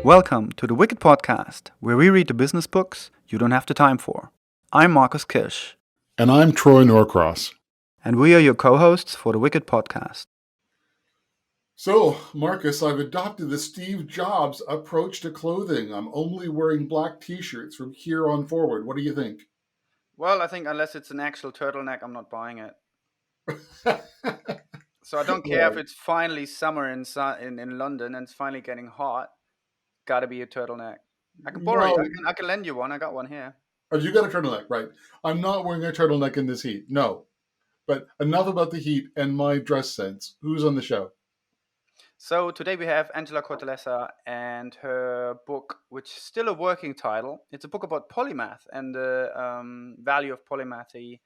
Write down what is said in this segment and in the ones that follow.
Welcome to the Wicked Podcast, where we read the business books you don't have the time for. I'm Marcus Kirsch. And I'm Troy Norcross. And we are your co-hosts for the Wicked Podcast. So, Marcus, I've adopted the Steve Jobs approach to clothing. I'm only wearing black t-shirts from here on forward. What do you think? Well, I think unless it's an actual turtleneck, I'm not buying it. So I don't care if it's finally summer in London and it's finally getting hot. Gotta be a turtleneck. I can borrow you. I can lend you one. I got one here. Oh, you got a turtleneck, right? I'm not wearing a turtleneck in this heat. No. But enough about the heat and my dress sense. Who's on the show? So today we have Angela Cotellessa and her book, which is still a working title. It's a book about polymath and the value of polymathy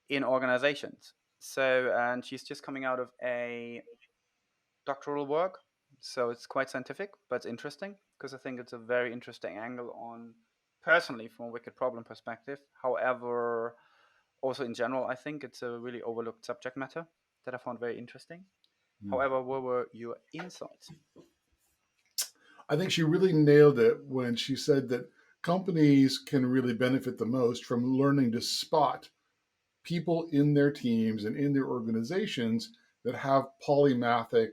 in organizations. So, and she's just coming out of a doctoral work. So it's quite scientific, but it's interesting because I think it's a very interesting angle on, personally, from a wicked problem perspective. However, also in general, I think it's a really overlooked subject matter that I found very interesting. However, what were your insights? I think she really nailed it when she said that companies can really benefit the most from learning to spot people in their teams and in their organizations that have polymathic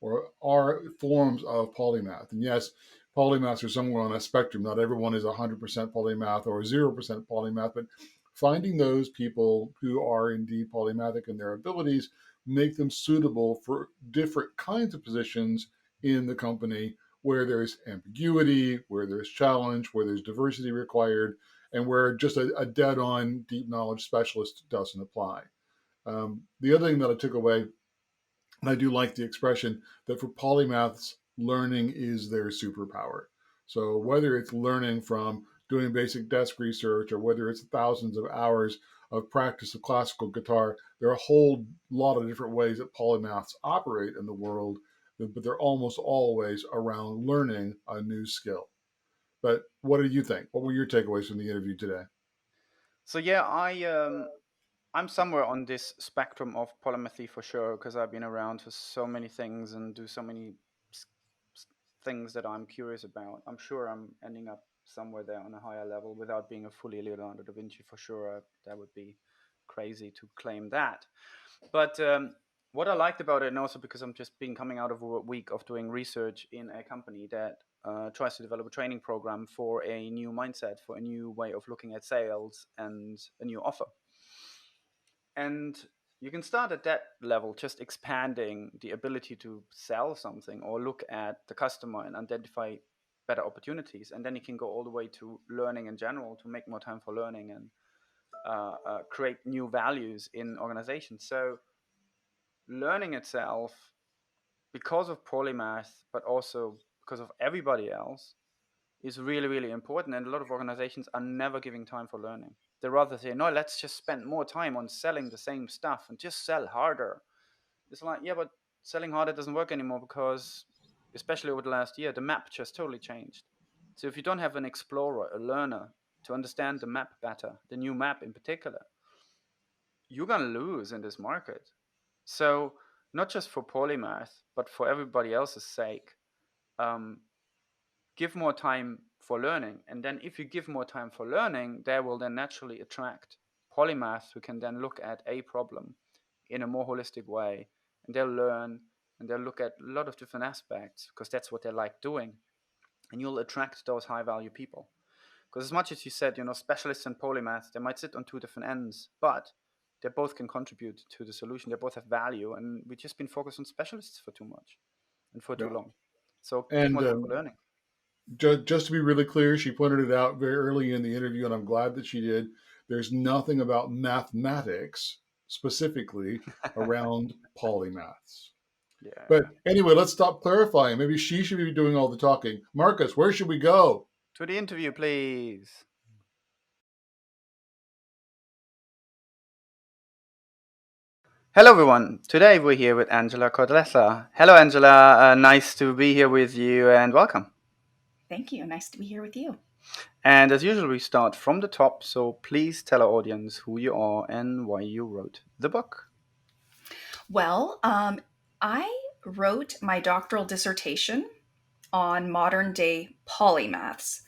or are forms of polymath. And yes, polymaths are somewhere on a spectrum. Not everyone is 100% polymath or 0% polymath, but finding those people who are indeed polymathic in their abilities make them suitable for different kinds of positions in the company where there's ambiguity, where there's challenge, where there's diversity required, and where just a dead-on deep knowledge specialist doesn't apply. The other thing that I took away, and I do like the expression that for polymaths, learning is their superpower. So whether it's learning from doing basic desk research or whether it's thousands of hours of practice of classical guitar, there are a whole lot of different ways that polymaths operate in the world, but they're almost always around learning a new skill. But what do you think? What were your takeaways from the interview today? So yeah, I'm somewhere on this spectrum of polymathy for sure because I've been around for so many things and do so many things that I'm curious about. I'm sure I'm ending up somewhere there on a higher level without being a fully Leonardo Da Vinci for sure. That would be crazy to claim that. But what I liked about it, and also because I'm just been coming out of a week of doing research in a company that tries to develop a training program for a new mindset, for a new way of looking at sales and a new offer. And you can start at that level, just expanding the ability to sell something or look at the customer and identify better opportunities. And then you can go all the way to learning in general to make more time for learning and create new values in organizations. So learning itself, because of polymath, but also because of everybody else, is really, really important. And a lot of organizations are never giving time for learning. They rather say, no, let's just spend more time on selling the same stuff and just sell harder. It's like, yeah, but selling harder doesn't work anymore because, especially over the last year, the map just totally changed. So if you don't have an explorer, a learner, to understand the map better, the new map in particular, you're going to lose in this market. So not just for polymath, but for everybody else's sake, give more time for learning. And then if you give more time for learning, they will then naturally attract polymaths who can then look at a problem in a more holistic way. And they'll learn and they'll look at a lot of different aspects because that's what they like doing. And you'll attract those high value people. Because as much as you said, specialists and polymaths, they might sit on two different ends, but they both can contribute to the solution. They both have value. And we've just been focused on specialists for too much and for too long. So give more time for learning. Just to be really clear, she pointed it out very early in the interview, and I'm glad that she did. There's nothing about mathematics specifically around polymaths. Yeah. But anyway, let's stop clarifying. Maybe she should be doing all the talking. Marcus, where should we go? To the interview, please. Hello, everyone. Today we're here with Angela Cotellessa. Hello, Angela. Nice to be here with you and welcome. Thank you. Nice to be here with you. And as usual, we start from the top. So please tell our audience who you are and why you wrote the book. Well, I wrote my doctoral dissertation on modern day polymaths,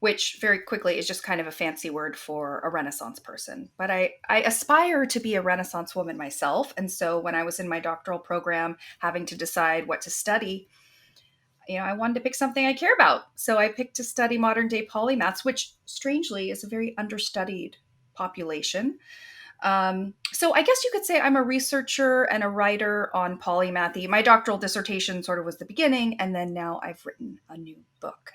which very quickly is just kind of a fancy word for a Renaissance person. But I aspire to be a Renaissance woman myself. And so when I was in my doctoral program having to decide what to study, I wanted to pick something I care about. So I picked to study modern day polymaths, which strangely is a very understudied population. So I guess you could say I'm a researcher and a writer on polymathy. My doctoral dissertation sort of was the beginning, and then now I've written a new book.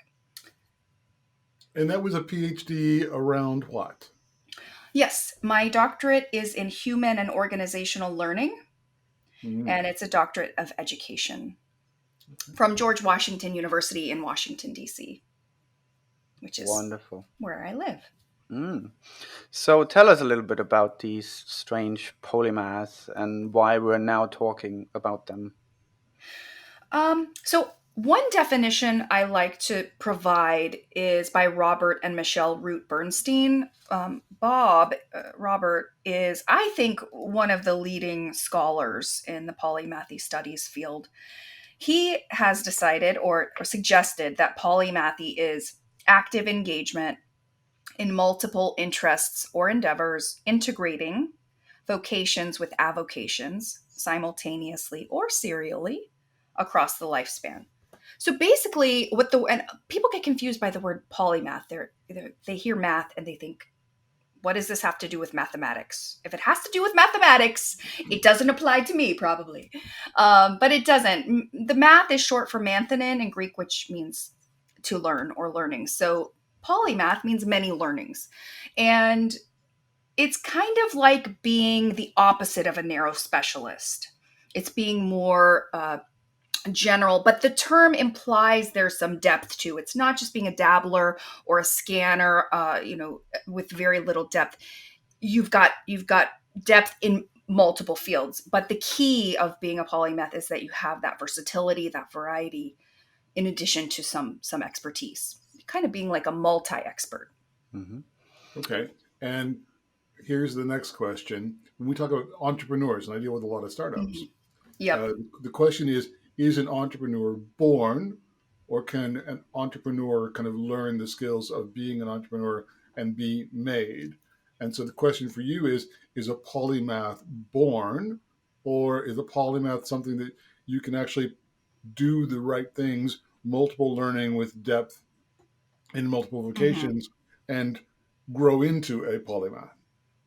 And that was a PhD around what? Yes, my doctorate is in human and organizational learning, and it's a doctorate of education from George Washington University in Washington, D.C., which is Wonderful. where I live. Mm. So tell us a little bit about these strange polymaths and why we're now talking about them. So one definition I like to provide is by Robert and Michelle Root Bernstein. Robert is, I think, one of the leading scholars in the polymathy studies field. He has decided or suggested that polymathy is active engagement in multiple interests or endeavors, integrating vocations with avocations simultaneously or serially across the lifespan. So basically, and people get confused by the word polymath. They hear math and they think, what does this have to do with mathematics? If it has to do with mathematics, it doesn't apply to me, probably. But it doesn't. The math is short for manthinin in Greek, which means to learn or learning. So polymath means many learnings. And it's kind of like being the opposite of a narrow specialist. It's being more general, but the term implies there's some depth to. It's not just being a dabbler or a scanner, with very little depth. You've got depth in multiple fields, but the key of being a polymath is that you have that versatility, that variety, in addition to some expertise. Kind of being like a multi-expert. Mm-hmm. Okay, and here's the next question. When we talk about entrepreneurs, and I deal with a lot of startups, Yep. the question is an entrepreneur born, or can an entrepreneur kind of learn the skills of being an entrepreneur and be made? And so the question for you is a polymath born, or is a polymath something that you can actually do the right things, multiple learning with depth in multiple Mm-hmm. vocations, and grow into a polymath?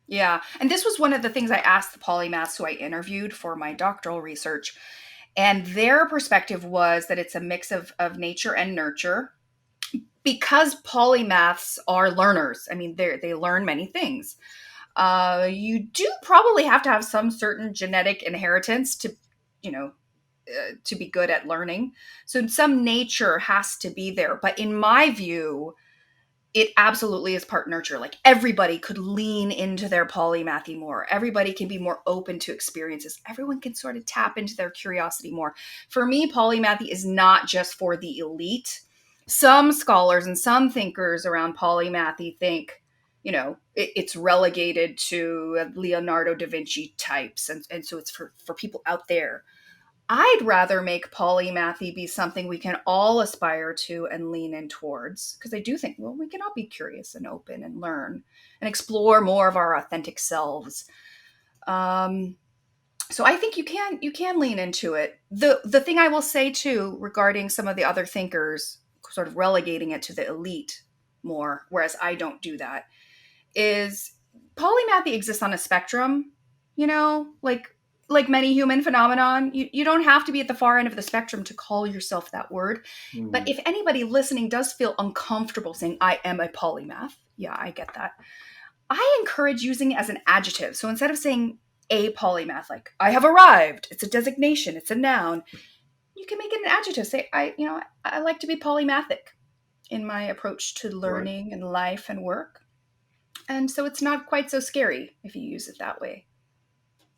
Yeah. And this was one of the things I asked the polymaths who I interviewed for my doctoral research. And their perspective was that it's a mix of nature and nurture, because polymaths are learners. I mean, they learn many things. You do probably have to have some certain genetic inheritance to be good at learning. So some nature has to be there. But in my view, it absolutely is part nurture. Like everybody could lean into their polymathy more. Everybody can be more open to experiences. Everyone can sort of tap into their curiosity more. For me, polymathy is not just for the elite. Some scholars and some thinkers around polymathy think, it's relegated to Leonardo da Vinci types. And so it's for people out there. I'd rather make polymathy be something we can all aspire to and lean in towards, because I do think, well, we can all be curious and open and learn and explore more of our authentic selves. Um, so I think you can lean into it. The thing I will say too regarding some of the other thinkers sort of relegating it to the elite more, whereas I don't do that, is polymathy exists on a spectrum, like many human phenomenon. You don't have to be at the far end of the spectrum to call yourself that word. But if anybody listening does feel uncomfortable saying, I am a polymath, yeah, I get that. I encourage using it as an adjective. So instead of saying a polymath, like I have arrived, it's a designation, it's a noun, you can make it an adjective. Say, I like to be polymathic in my approach to Right. learning and life and work. And so it's not quite so scary if you use it that way.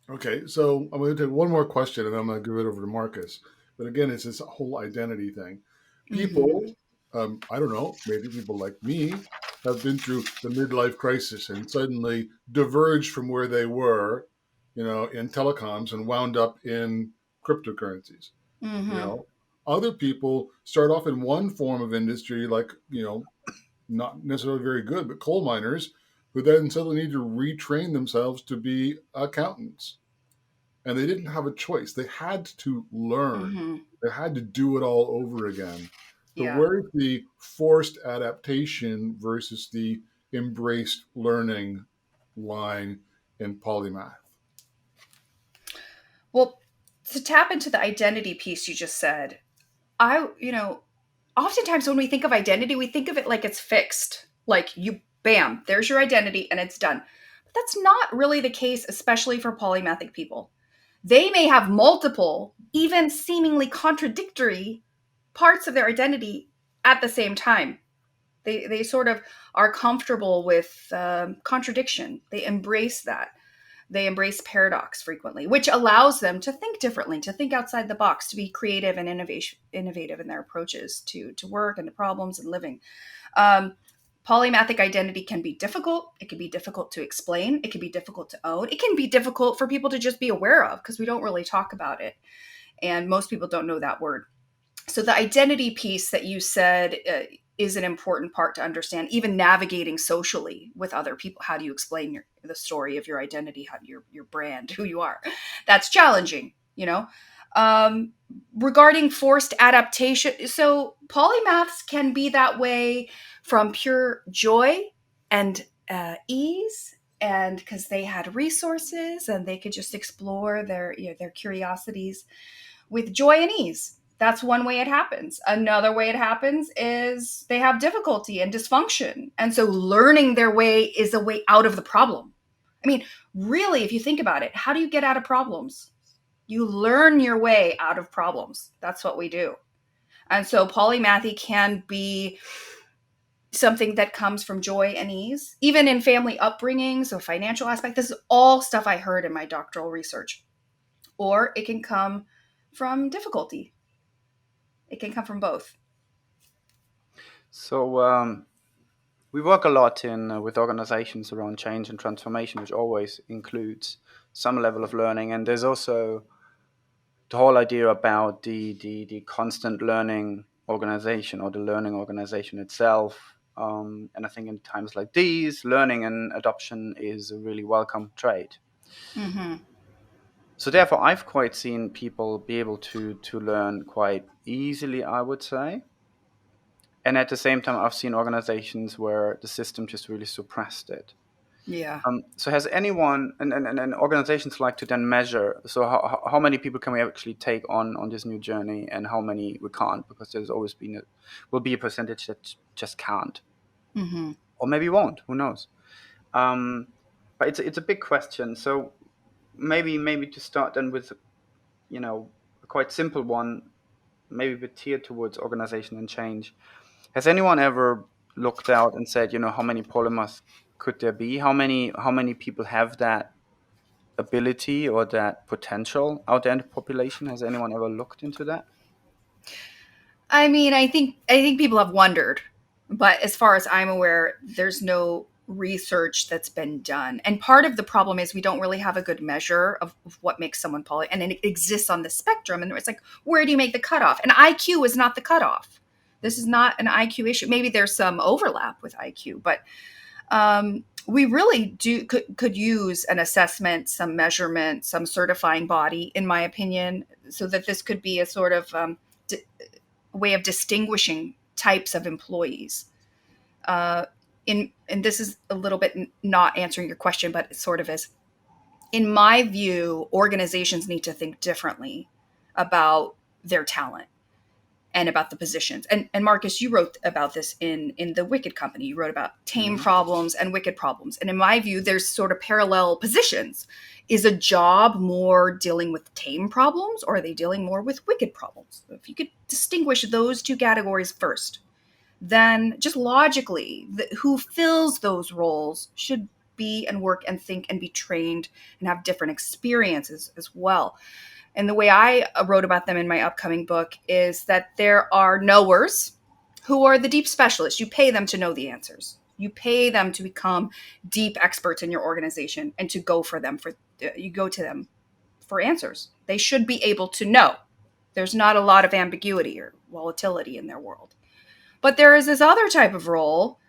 Okay, so I'm going to take one more question and I'm going to give it over to Marcus. But again, it's this whole identity thing. Mm-hmm. People, I don't know, maybe people like me have been through the midlife crisis and suddenly diverged from where they were, in telecoms and wound up in cryptocurrencies. You Mm-hmm. know, Other people start off in one form of industry, like, not necessarily very good, but coal miners, who then suddenly need to retrain themselves to be accountants. And they didn't have a choice. They had to learn. Mm-hmm. They had to do it all over again. So Yeah. where's the forced adaptation versus the embraced learning line in polymath? Well, to tap into the identity piece you just said, oftentimes when we think of identity, we think of it like it's fixed. Like you, bam, there's your identity and it's done. But that's not really the case, especially for polymathic people. They may have multiple, even seemingly contradictory parts of their identity at the same time. They sort of are comfortable with contradiction. They embrace that. They embrace paradox frequently, which allows them to think differently, to think outside the box, to be creative and innovative in their approaches to work and to problems and living. Um, Polymathic identity can be difficult. It can be difficult to explain. It can be difficult to own. It can be difficult for people to just be aware of because we don't really talk about it. And most people don't know that word. So the identity piece that you said is an important part to understand, even navigating socially with other people. How do you explain the story of your identity, how your brand, who you are? That's challenging, you know. Um, Regarding forced adaptation, so polymaths can be that way from pure joy and ease, and because they had resources and they could just explore their curiosities with joy and ease. That's one way it happens. Another way it happens is they have difficulty and dysfunction. And so learning their way is a way out of the problem. I mean, really, if you think about it, how do you get out of problems? You learn your way out of problems. That's what we do. And so polymathy can be something that comes from joy and ease, even in family upbringings or financial aspect. This is all stuff I heard in my doctoral research. Or it can come from difficulty. It can come from both. So we work a lot in with organizations around change and transformation, which always includes some level of learning. And there's also the whole idea about the constant learning organization or the learning organization itself. And I think in times like these, learning and adoption is a really welcome trait. Mm-hmm. So therefore, I've quite seen people be able to learn quite easily, I would say. And at the same time, I've seen organizations where the system just really suppressed it. Yeah. So has anyone and organizations like to then measure, so how many people can we actually take on this new journey and how many we can't, because there's always will be a percentage that just can't, Mm-hmm. or maybe won't, who knows. um, but it's a big question. So maybe to start then with, a quite simple one, maybe a bit tiered towards organization and change. Has anyone ever looked out and said, how many polymers could there be? How many people have that ability or that potential out there in the population? Has anyone ever looked into that? I mean, I think people have wondered, but as far as I'm aware, there's no research that's been done. And part of the problem is we don't really have a good measure of what makes someone poly, and it exists on the spectrum. And it's like, where do you make the cutoff? And IQ is not the cutoff. This is not an IQ issue. Maybe there's some overlap with IQ, but we really could use an assessment, some measurement, some certifying body, in my opinion, so that this could be a sort of d- way of distinguishing types of employees. And this is a little bit not answering your question, but it sort of is. In my view, organizations need to think differently about their talent and about the positions. And Marcus, you wrote about this in the Wicked Company. You wrote about tame Hmm. problems and wicked problems. And in my view, there's sort of parallel positions. Is a job more dealing with tame problems, or are they dealing more with wicked problems? If you could distinguish those two categories first, then just logically, who fills those roles should be and work and think and be trained and have different experiences as well. And the way I wrote about them in my upcoming book is that there are knowers who are the deep specialists. You pay them to know the answers. You pay them to become deep experts in your organization and to go for them you go to them for answers. They should be able to know. There's not a lot of ambiguity or volatility in their world. But there is this other type of role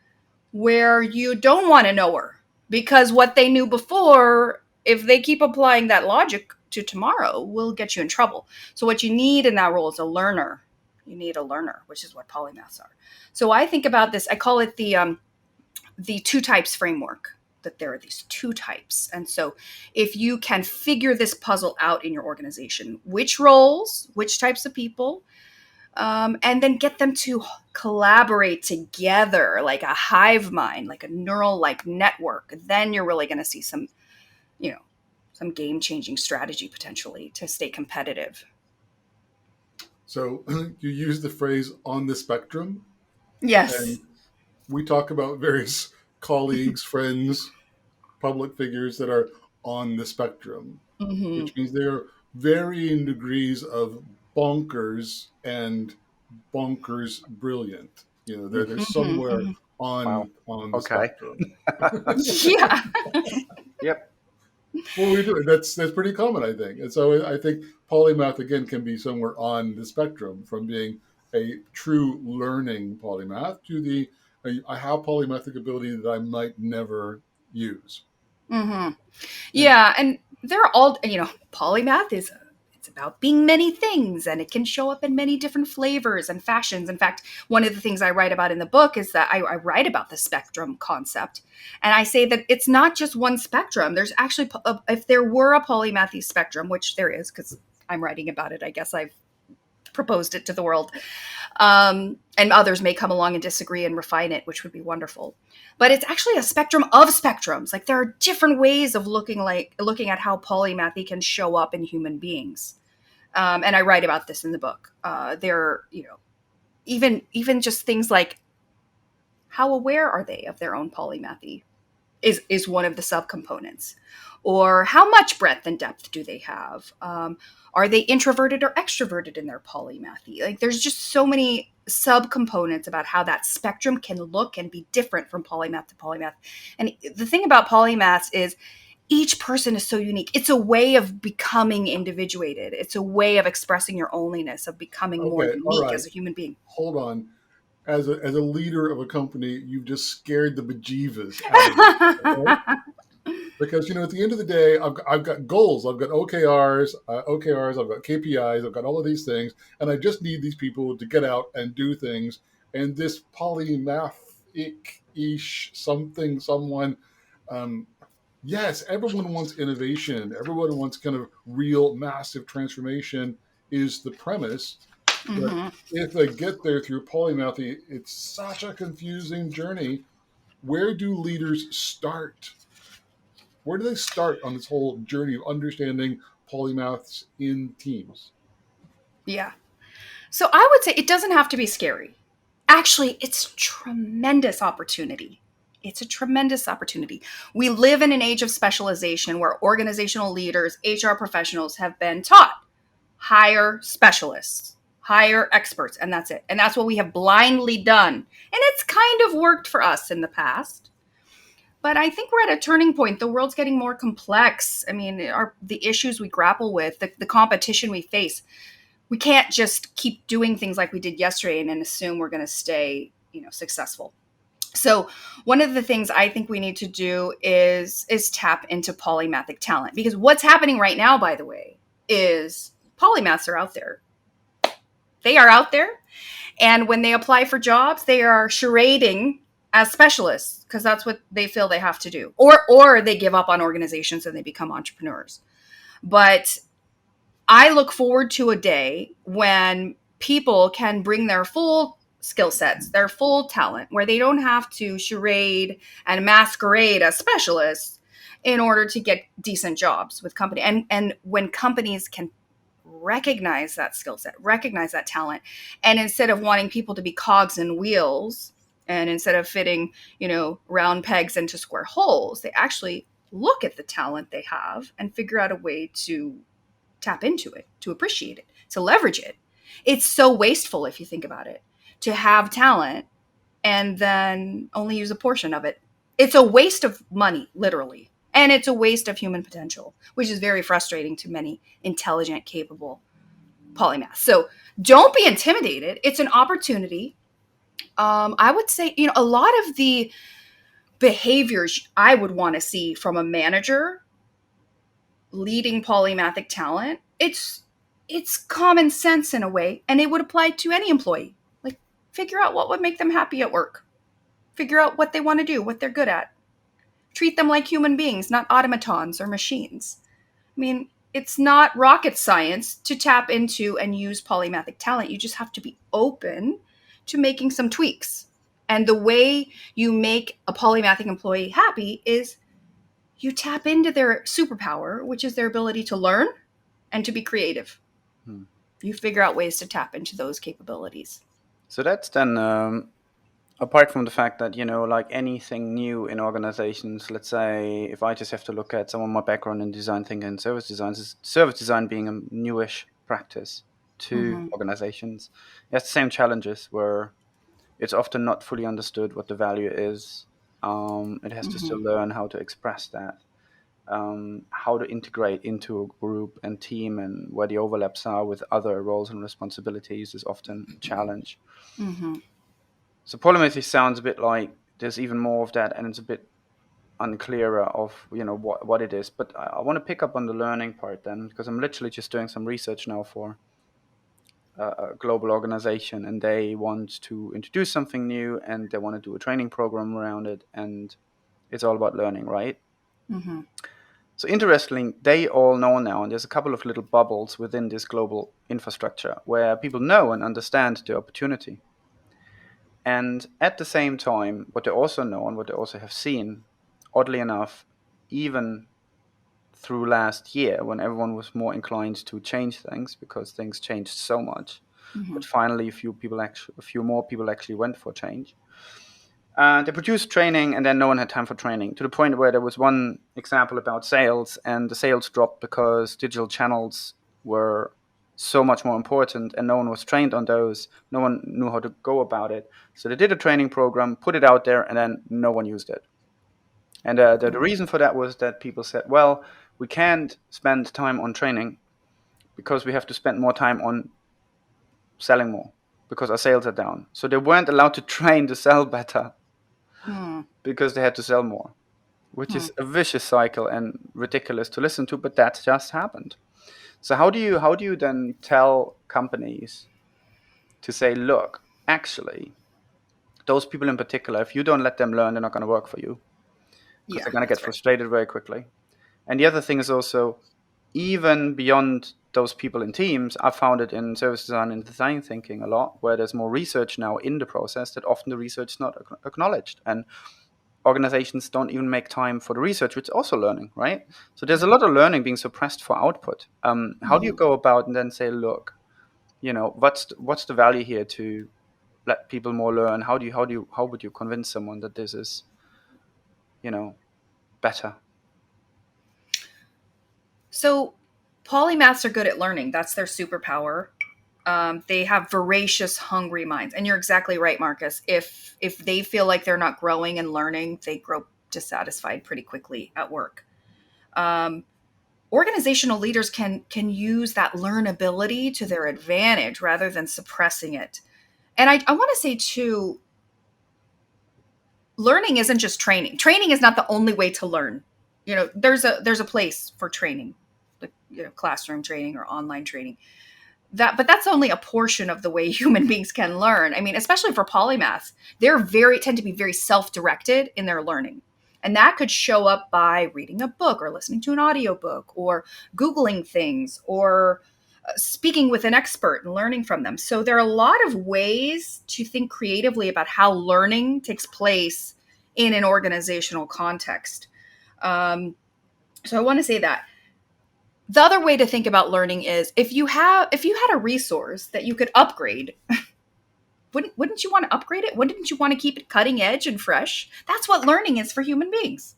where you don't want a knower, because what they knew before, if they keep applying that logic to tomorrow, will get you in trouble. So what you need in that role is a learner. You need a learner, which is what polymaths are. So I think about this, I call it the two types framework, that there are these two types. And so if you can figure this puzzle out in your organization, which roles, which types of people, and then get them to collaborate together like a hive mind, like a neural like network, then you're really going to see some, some game-changing strategy potentially to stay competitive. So you use the phrase on the spectrum. Yes. And we talk about various colleagues, friends, public figures that are on the spectrum, which means they're varying degrees of bonkers and bonkers brilliant. They're somewhere on the spectrum. Yeah. Yep. Well, we do. That's pretty common, I think. And so I think polymath again can be somewhere on the spectrum, from being a true learning polymath to I have polymathic ability that I might never use. Yeah, and they're all, polymath it's about being many things, and it can show up in many different flavors and fashions. In fact, one of the things I write about in the book is that I write about the spectrum concept, and I say that it's not just one spectrum. There's actually, if there were a polymathy spectrum, which there is, because I'm writing about it, I guess I've proposed it to the world. And others may come along and disagree and refine it, which would be wonderful. But it's actually a spectrum of spectrums. Like, there are different ways of looking at how polymathy can show up in human beings. And I write about this in the book. There, even just things like how aware are they of their own polymathy is one of the subcomponents. Or how much breadth and depth do they have? Are they introverted or extroverted in their polymathy? Like, there's just so many subcomponents about how that spectrum can look and be different from polymath to polymath. And the thing about polymaths is each person is so unique. It's a way of becoming individuated. It's a way of expressing your onlyness, of becoming more unique as a human being. Hold on. As a leader of a company, you've just scared the bejeevers out of me. Okay? Because, at the end of the day, I've got goals. I've got OKRs, I've got KPIs, I've got all of these things, and I just need these people to get out and do things. And this polymathic-ish something, someone, yes, everyone wants innovation. Everyone wants kind of real, massive transformation is the premise. But if they get there through polymathy, it's such a confusing journey. Where do leaders start? Where do they start on this whole journey of understanding polymaths in teams? Yeah. So I would say it doesn't have to be scary. Actually, it's a tremendous opportunity. It's a tremendous opportunity. We live in an age of specialization where organizational leaders, HR professionals have been taught hire specialists, hire experts, and that's it. And that's what we have blindly done. And it's kind of worked for us in the past. But I think we're at a turning point. The world's getting more complex. I mean, the issues we grapple with, the competition we face, we can't just keep doing things like we did yesterday and then assume we're going to stay, successful. So one of the things I think we need to do is tap into polymathic talent, because what's happening right now, by the way, is polymaths are out there. They are out there. And when they apply for jobs, they are charading as specialists because that's what they feel they have to do. Or they give up on organizations and they become entrepreneurs. But I look forward to a day when people can bring their full skill sets, their full talent, where they don't have to charade and masquerade as specialists in order to get decent jobs with company. And when companies can recognize that skill set, recognize that talent, and instead of wanting people to be cogs and wheels, and instead of fitting, round pegs into square holes, they actually look at the talent they have and figure out a way to tap into it, to appreciate it, to leverage it. It's so wasteful if you think about it, to have talent and then only use a portion of it. It's a waste of money, literally. And it's a waste of human potential, which is very frustrating to many intelligent, capable polymath. So don't be intimidated. It's an opportunity. I would say, a lot of the behaviors I would want to see from a manager leading polymathic talent, it's common sense in a way, and it would apply to any employee. Like, figure out what would make them happy at work. Figure out what they want to do, what they're good at. Treat them like human beings, not automatons or machines. I mean, it's not rocket science to tap into and use polymathic talent. You just have to be open to making some tweaks. And the way you make a polymathic employee happy is you tap into their superpower, which is their ability to learn and to be creative. Hmm. You figure out ways to tap into those capabilities. So that's then apart from the fact that, like anything new in organizations, let's say if I just have to look at some of my background in design thinking and service design, service design being a newish practice to Mm-hmm. organizations, it has the same challenges where it's often not fully understood what the value is. It has to Mm-hmm. still learn how to express that, how to integrate into a group and team, and where the overlaps are with other roles and responsibilities is often a challenge. Mm-hmm. So polymathy sounds a bit like there's even more of that, and it's a bit unclearer of what it is. But I want to pick up on the learning part then, because I'm literally just doing some research now for a global organization, and they want to introduce something new, and they want to do a training program around it, and it's all about learning, right? Mm-hmm. So interestingly, they all know now, and there's a couple of little bubbles within this global infrastructure where people know and understand the opportunity. And at the same time, what they also know and what they also have seen, oddly enough, even through last year when everyone was more inclined to change things because things changed so much, Mm-hmm. but finally a few more people actually went for change. They produced training, and then no one had time for training, to the point where there was one example about sales, and the sales dropped because digital channels were so much more important, and no one was trained on those. No one knew how to go about it. So they did a training program, put it out there, and then no one used it. And the reason for that was that people said, well, we can't spend time on training because we have to spend more time on selling more because our sales are down. So they weren't allowed to train to sell better Mm-hmm. because they had to sell more, which Hmm. is a vicious cycle and ridiculous to listen to, but that just happened. So how do you then tell companies to say, look, actually, those people in particular, if you don't let them learn, they're not going to work for you because Yeah, they're going to get that's right. frustrated very quickly. And the other thing is also, even beyond those people in teams, I've found it in service design and design thinking a lot, where there's more research now in the process that often the research is not acknowledged. And organizations don't even make time for the research, which is also learning, right? So there's a Right. lot of learning being suppressed for output. How do you Mm-hmm. go about and then say, look, what's the value here to let people more learn? How would you convince someone that this is, you know, better? So polymaths are good at learning. That's their superpower. They have voracious, hungry minds, and you're exactly right, Marcus. If they feel like they're not growing and learning, they grow dissatisfied pretty quickly at work. Um, Organizational leaders can use that learnability to their advantage rather than suppressing it. And I want to say too, learning isn't just training. Training is not the only way to learn. There's a place for training, like classroom training or online training. But that's only a portion of the way human beings can learn. I mean, especially for polymaths, they're very tend to be very self-directed in their learning. And that could show up by reading a book or listening to an audiobook or googling things or speaking with an expert and learning from them. So there are a lot of ways to think creatively about how learning takes place in an organizational context. Um, so I want to say that the other way to think about learning is if you had a resource that you could upgrade, wouldn't you want to upgrade it? Wouldn't you want to keep it cutting edge and fresh? That's what learning is for human beings.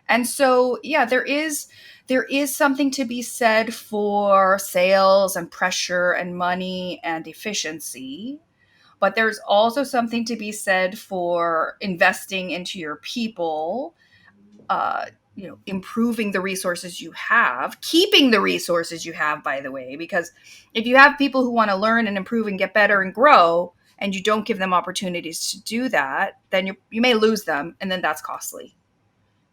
And so, yeah, there is something to be said for sales and pressure and money and efficiency, but there's also something to be said for investing into your people, improving the resources you have, keeping the resources you have, by the way, because if you have people who want to learn and improve and get better and grow, and you don't give them opportunities to do that, then you may lose them, and then that's costly.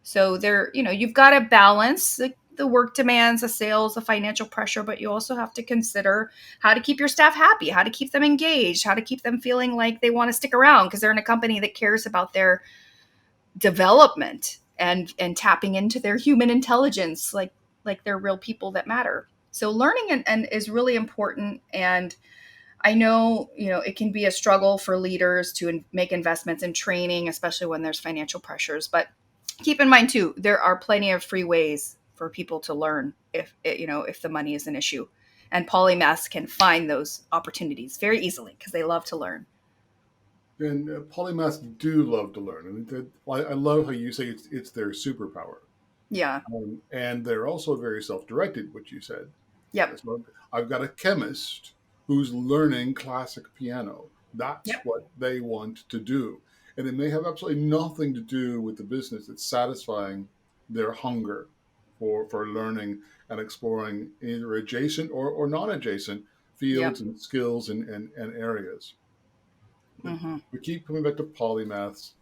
So you've got to balance the work demands, the sales, the financial pressure, but you also have to consider how to keep your staff happy, how to keep them engaged, how to keep them feeling like they want to stick around because they're in a company that cares about their development and tapping into their human intelligence, like they're real people that matter. So learning and is really important. And I know, it can be a struggle for leaders to make investments in training, especially when there's financial pressures. But keep in mind too, there are plenty of free ways for people to learn if the money is an issue. And polymaths can find those opportunities very easily because they love to learn. And polymaths do love to learn, and I love how you say it's their superpower. Yeah. And they're also very self-directed, which you said. Yep. So I've got a chemist who's learning classic piano. That's Yep. what they want to do. And it may have absolutely nothing to do with the business. It's satisfying their hunger for learning and exploring either adjacent or non-adjacent Yep. fields and skills and areas. But Mm-hmm. we keep coming back to polymaths,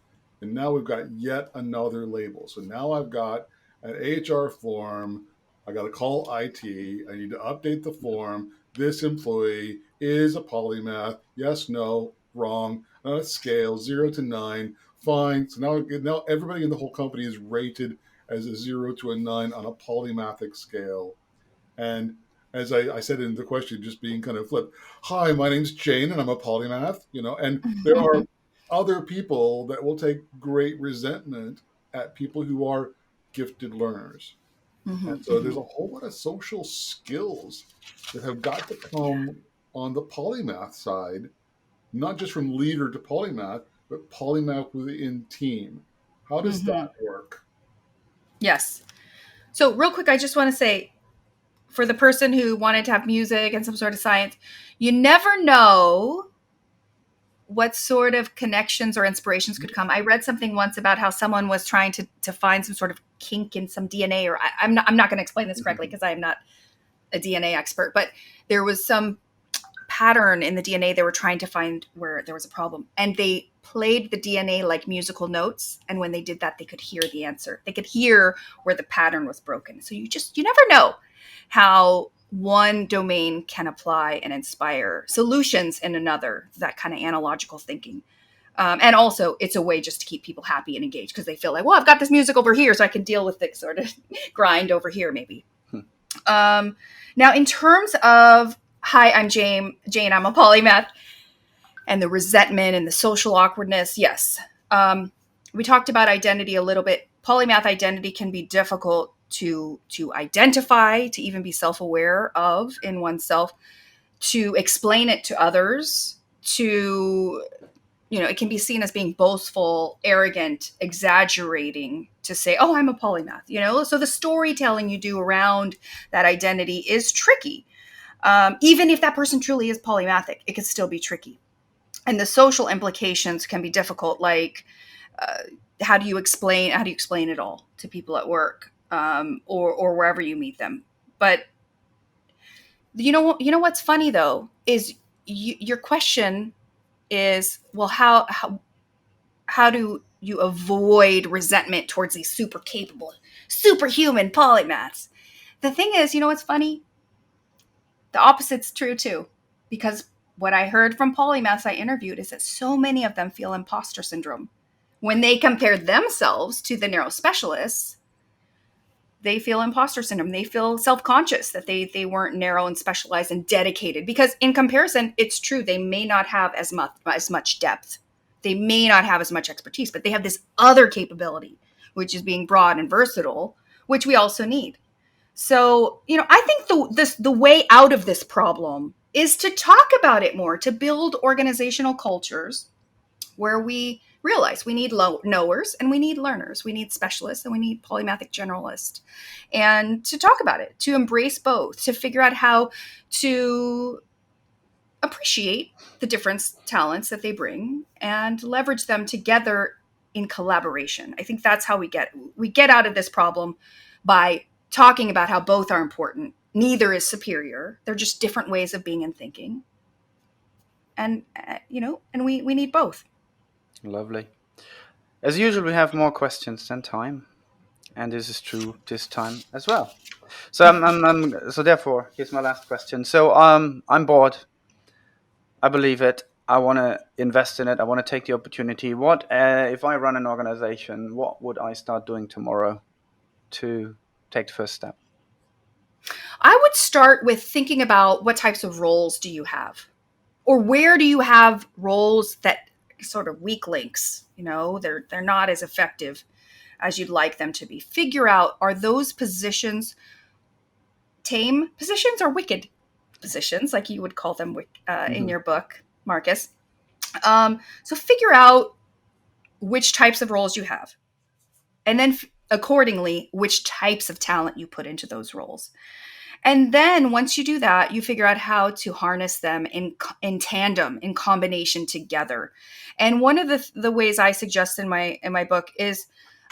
and now we've got yet another label. So now I've got an HR form. I got to call IT. I need to update the form. This employee is a polymath. Yes, no, wrong. On a scale 0 to 9, fine. So now everybody in the whole company is rated as a 0 to a 9 on a polymathic scale. And as I said in the question, just being kind of flip, hi, my name's Jane and I'm a polymath, and there are other people that will take great resentment at people who are gifted learners. Mm-hmm. And so Mm-hmm. there's a whole lot of social skills that have got to come on the polymath side, not just from leader to polymath, but polymath within team. How does Mm-hmm. that work? Yes. So real quick, I just want to say, for the person who wanted to have music and some sort of science, you never know what sort of connections or inspirations could come. I read something once about how someone was trying to find some sort of kink in some DNA, or I'm not going to explain this correctly because I am not a DNA expert, but there was some pattern in the DNA they were trying to find where there was a problem, and they played the DNA like musical notes, and when they did that, they could hear the answer. They could hear where the pattern was broken. So you never know how one domain can apply and inspire solutions in another, that kind of analogical thinking. And also, it's a way just to keep people happy and engaged because they feel like, well, I've got this music over here, so I can deal with this sort of grind over here, maybe. Now, in terms of, hi, I'm Jane. Jane, I'm a polymath, and the resentment and the social awkwardness, yes. We talked about identity a little bit. Polymath identity can be difficult to identify, to even be self-aware of in oneself, to explain it to others, to it can be seen as being boastful, arrogant, exaggerating to say, oh, I'm a polymath. So the storytelling you do around that identity is tricky. Even if that person truly is polymathic, it can still be tricky. And the social implications can be difficult, like how do you explain it all to people at work, or wherever you meet them. But what's funny though is your question is, well, how do you avoid resentment towards these super capable, superhuman polymaths? The thing is, what's funny? The opposite's true too, because what I heard from polymaths I interviewed is that so many of them feel imposter syndrome. When they compare themselves to the neurospecialists, they feel imposter syndrome. They feel self-conscious that they weren't narrow and specialized and dedicated, because in comparison, it's true, they may not have as much depth. They may not have as much expertise, but they have this other capability, which is being broad and versatile, which we also need. So, I think the way out of this problem is to talk about it more, to build organizational cultures where we realize we need knowers and we need learners, we need specialists and we need polymathic generalists, and to talk about it, to embrace both, to figure out how to appreciate the different talents that they bring and leverage them together in collaboration. I think that's how we get out of this problem, by talking about how both are important. Neither is superior. They're just different ways of being and thinking. And, and we need both. Lovely. As usual, we have more questions than time, and this is true this time as well. So so therefore, here's my last question. So I'm bored. I believe it. I want to invest in it. I want to take the opportunity. What if I run an organization? What would I start doing tomorrow to take the first step? I would start with thinking about what types of roles do you have, or where do you have roles that sort of weak links. They're not as effective as you'd like them to be. Figure out, are those positions tame positions or wicked positions, like you would call them in your book, Marcus. So figure out which types of roles you have, and then accordingly, which types of talent you put into those roles. And then once you do that, you figure out how to harness them in tandem, in combination together. And one of the ways I suggest in my book is,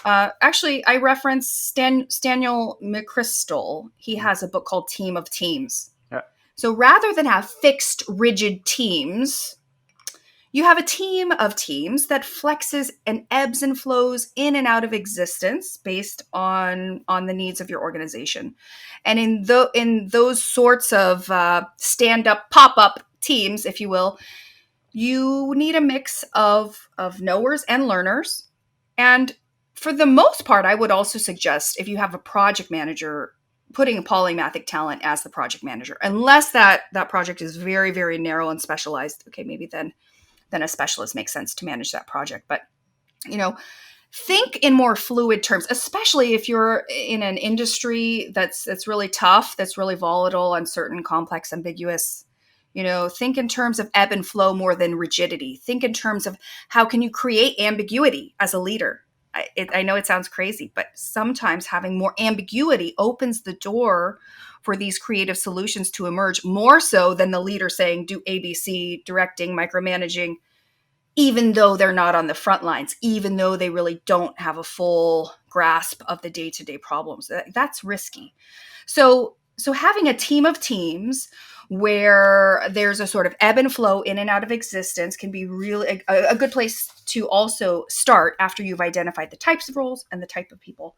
actually, I reference Staniel McChrystal. He has a book called Team of Teams. Yeah. So rather than have fixed, rigid teams, you have a team of teams that flexes and ebbs and flows in and out of existence based on the needs of your organization. And in those sorts of stand-up, pop-up teams, if you will, you need a mix of knowers and learners. And for the most part, I would also suggest, if you have a project manager, putting a polymathic talent as the project manager, unless that project is very, very narrow and specialized. Okay, maybe then a specialist makes sense to manage that project. But, think in more fluid terms, especially if you're in an industry that's really tough, that's really volatile, uncertain, complex, ambiguous. Think in terms of ebb and flow more than rigidity. Think in terms of how can you create ambiguity as a leader. I know it sounds crazy, but sometimes having more ambiguity opens the door for these creative solutions to emerge, more so than the leader saying, do ABC, directing, micromanaging, even though they're not on the front lines, even though they really don't have a full grasp of the day-to-day problems. That's risky. So having a team of teams where there's a sort of ebb and flow in and out of existence can be really a good place to also start after you've identified the types of roles and the type of people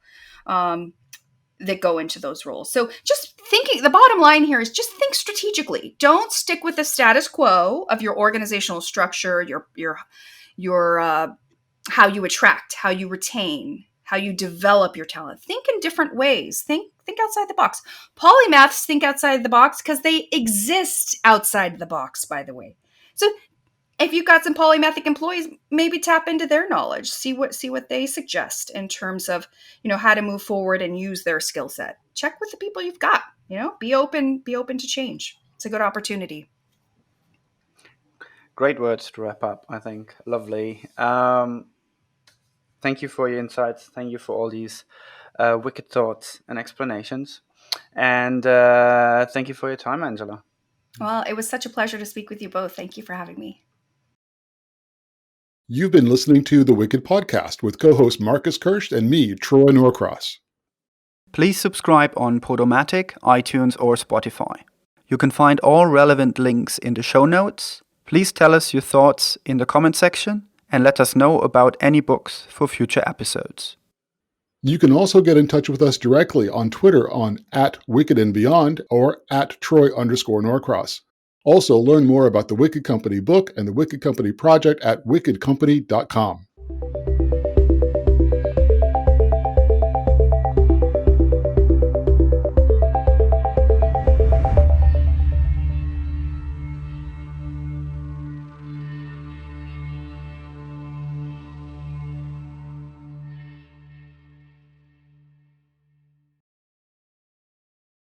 that go into those roles. So just thinking, the bottom line here is just think strategically. Don't stick with the status quo of your organizational structure, your how you attract, how you retain, how you develop your talent. Think in different ways. Think outside the box. Polymaths think outside the box because they exist outside the box, by the way. So if you've got some polymathic employees, maybe tap into their knowledge, see what they suggest in terms of, how to move forward and use their skill set. Check with the people you've got, be open to change. It's a good opportunity. Great words to wrap up, I think. Lovely. Thank you for your insights. Thank you for all these wicked thoughts and explanations. And thank you for your time, Angela. Well, it was such a pleasure to speak with you both. Thank you for having me. You've been listening to The Wicked Podcast with co-host Marcus Kirsch and me, Troy Norcross. Please subscribe on Podomatic, iTunes, or Spotify. You can find all relevant links in the show notes. Please tell us your thoughts in the comment section and let us know about any books for future episodes. You can also get in touch with us directly on Twitter on @WickedandBeyond or @Troy_Norcross. Also, learn more about the Wicked Company book and the Wicked Company project at wickedcompany.com.